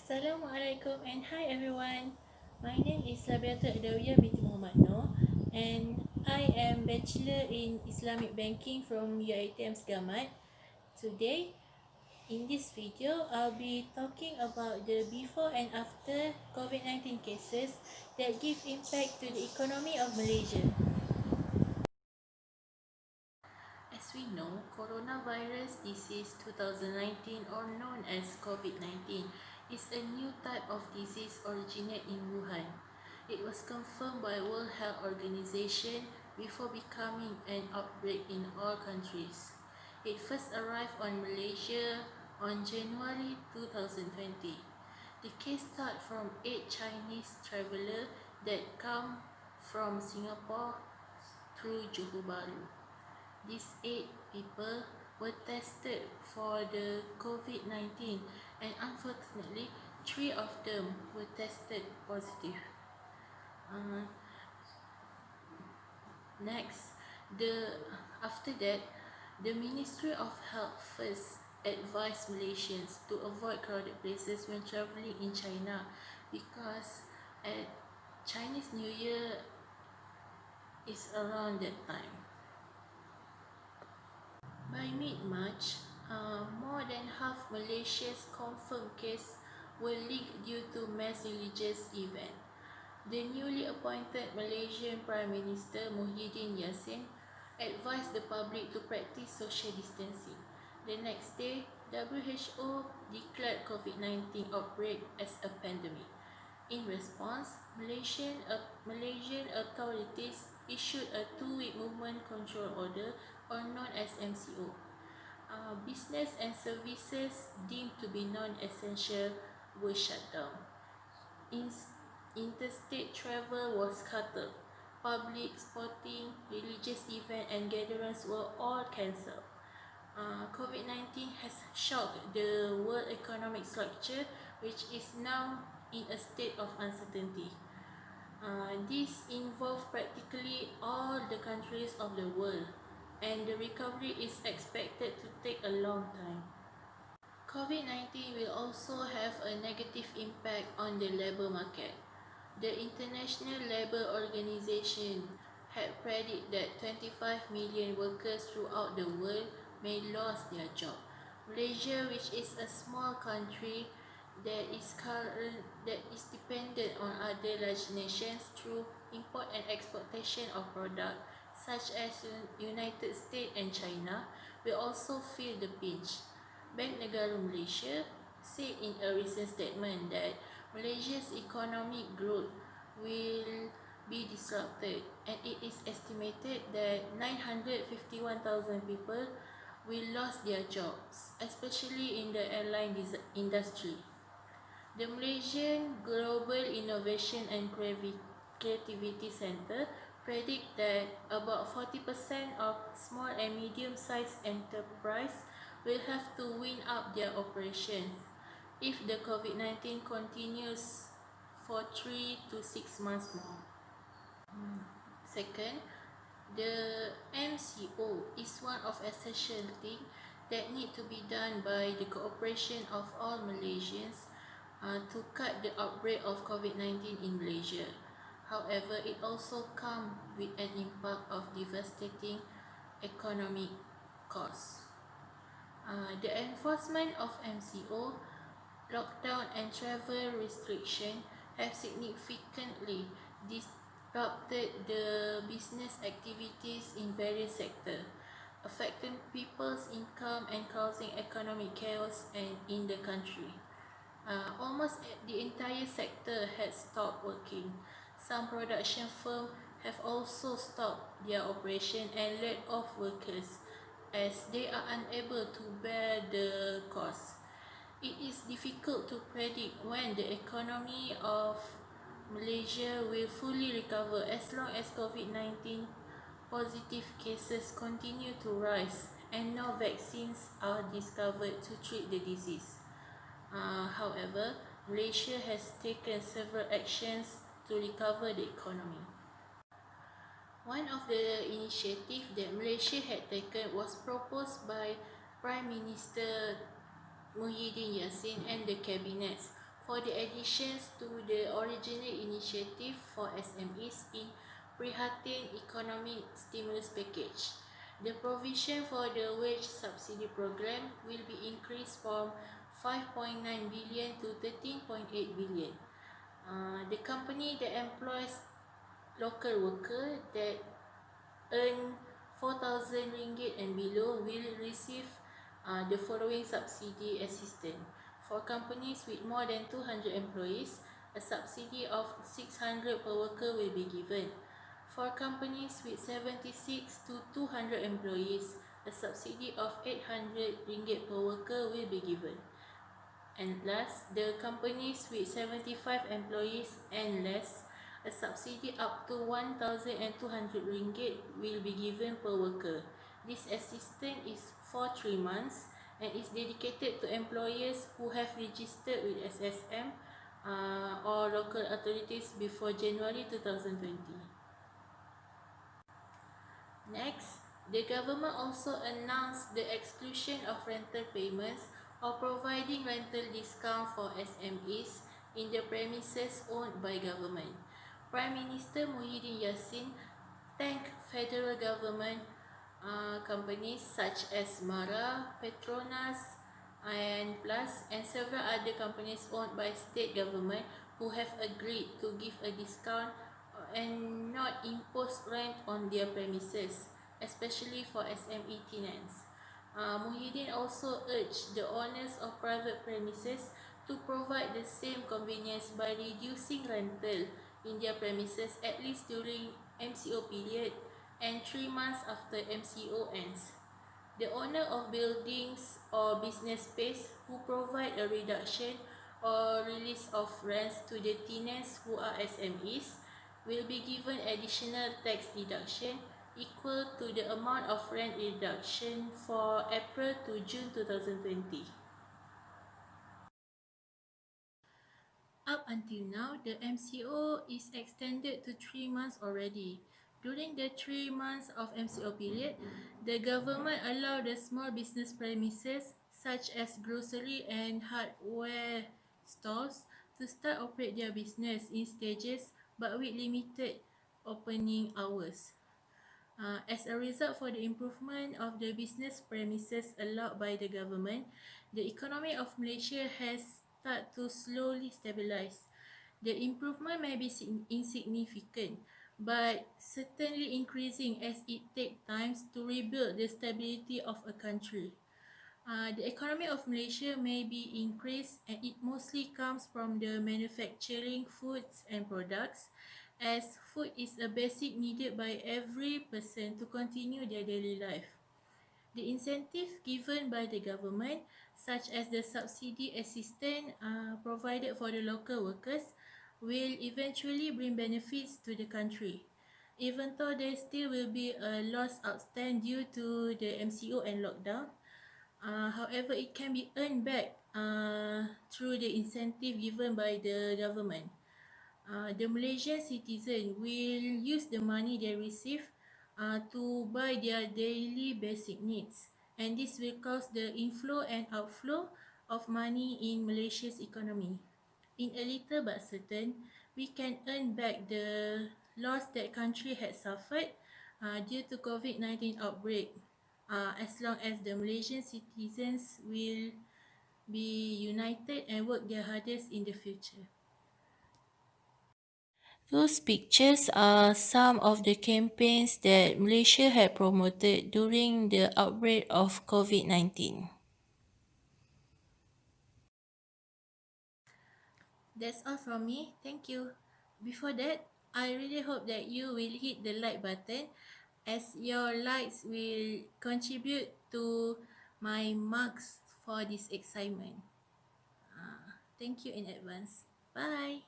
Assalamualaikum and hi everyone. My name is Labiatul Adawiyah binti Muhammad Noor and I am Bachelor in Islamic Banking from UiTM Segamat. Today, in this video, I'll be talking about the before and after COVID-19 cases that give impact to the economy of Malaysia. As we know, coronavirus disease 2019 or known as COVID-19 is a new type of disease originated in Wuhan. It was confirmed by World Health Organization before becoming an outbreak in all countries. It first arrived on Malaysia on January 2020. The case started from 8 Chinese travelers that come from Singapore through Johor Bahru. These 8 people were tested for the COVID-19 and unfortunately 3 of them were tested positive. After that, the Ministry of Health first advised Malaysians to avoid crowded places when travelling in China because at Chinese New Year is around that time. By mid-March, more than half Malaysia's confirmed cases were linked due to mass religious events. The newly appointed Malaysian Prime Minister Muhyiddin Yassin advised the public to practice social distancing. The next day, WHO declared COVID-19 outbreak as a pandemic. In response, Malaysian authorities issued a 2-week movement control order, or known as MCO. Business and services deemed to be non-essential were shut down. Interstate travel was curtailed. Public, sporting, religious events and gatherings were all cancelled. COVID-19 has shocked the world economic structure, which is now in a state of uncertainty. This involves practically all the countries of the world, and the recovery is expected to take a long time. COVID-19 will also have a negative impact on the labour market. The International Labour Organization had predicted that 25 million workers throughout the world may lose their job. Malaysia, which is a small country that is dependent on other large nations through import and exportation of products such as United States and China, will also feel the pinch. Bank Negara Malaysia said in a recent statement that Malaysia's economic growth will be disrupted, and it is estimated that 951,000 people will lose their jobs, especially in the airline industry. The Malaysian Global Innovation and Creativity Centre predict that about 40% of small and medium-sized enterprises will have to wind up their operations if the COVID-19 continues for 3 to 6 months more. Second, the MCO is one of essential things that need to be done by the cooperation of all Malaysians to cut the outbreak of COVID-19 in Malaysia. However, it also comes with an impact of devastating economic costs. The enforcement of MCO, lockdown and travel restriction have significantly disrupted the business activities in various sectors, affecting people's income and causing economic chaos in the country. Almost the entire sector has stopped working. Some production firms have also stopped their operation and laid off workers as they are unable to bear the cost. It is difficult to predict when the economy of Malaysia will fully recover as long as COVID-19 positive cases continue to rise and no vaccines are discovered to treat the disease. However, Malaysia has taken several actions to recover the economy. One of the initiatives that Malaysia had taken was proposed by Prime Minister Muhyiddin Yassin and the cabinets for the additions to the original initiative for SMEs in Prihatin Economic Stimulus Package. The provision for the wage subsidy program will be increased from 5.9 billion to 13.8 billion. The company that employs local worker that earn 4,000 ringgit and below will receive the following subsidy assistance. For companies with more than 200 employees, a subsidy of 600 per worker will be given. For companies with 76 to 200 employees, a subsidy of 800 ringgit per worker will be given. And last, the companies with 75 employees and less, a subsidy up to 1,200 ringgit will be given per worker. This assistance is for 3 months and is dedicated to employers who have registered with SSM or local authorities before January 2020. Next, the government also announced the exclusion of rental payments or providing rental discount for SMEs in the premises owned by government. Prime Minister Muhyiddin Yassin thanked federal government companies such as Mara, Petronas, and Plus, and several other companies owned by state government who have agreed to give a discount and not impose rent on their premises, especially for SME tenants. Muhyiddin also urged the owners of private premises to provide the same convenience by reducing rental in their premises at least during MCO period and 3 months after MCO ends. The owner of buildings or business space who provide a reduction or release of rents to the tenants who are SMEs will be given additional tax deduction equal to the amount of rent reduction for April to June 2020. Up until now, the MCO is extended to 3 months already. During the 3 months of MCO period, the government allowed the small business premises such as grocery and hardware stores to start operate their business in stages but with limited opening hours. As a result for the improvement of the business premises allowed by the government, the economy of Malaysia has started to slowly stabilize. The improvement may be insignificant, but certainly increasing as it takes time to rebuild the stability of a country. The economy of Malaysia may be increased and it mostly comes from the manufacturing foods and products, as food is a basic needed by every person to continue their daily life. The incentive given by the government, such as the subsidy assistance provided for the local workers, will eventually bring benefits to the country. Even though there still will be a loss outstanding due to the MCO and lockdown, however, it can be earned back through the incentive given by the government. The Malaysian citizen will use the money they receive to buy their daily basic needs, and this will cause the inflow and outflow of money in Malaysia's economy. In a little but certain, we can earn back the loss that country had suffered due to COVID-19 outbreak, as long as the Malaysian citizens will be united and work their hardest in the future. Those pictures are some of the campaigns that Malaysia had promoted during the outbreak of COVID-19. That's all from me. Thank you. Before that, I really hope that you will hit the like button, as your likes will contribute to my marks for this excitement. Thank you in advance. Bye.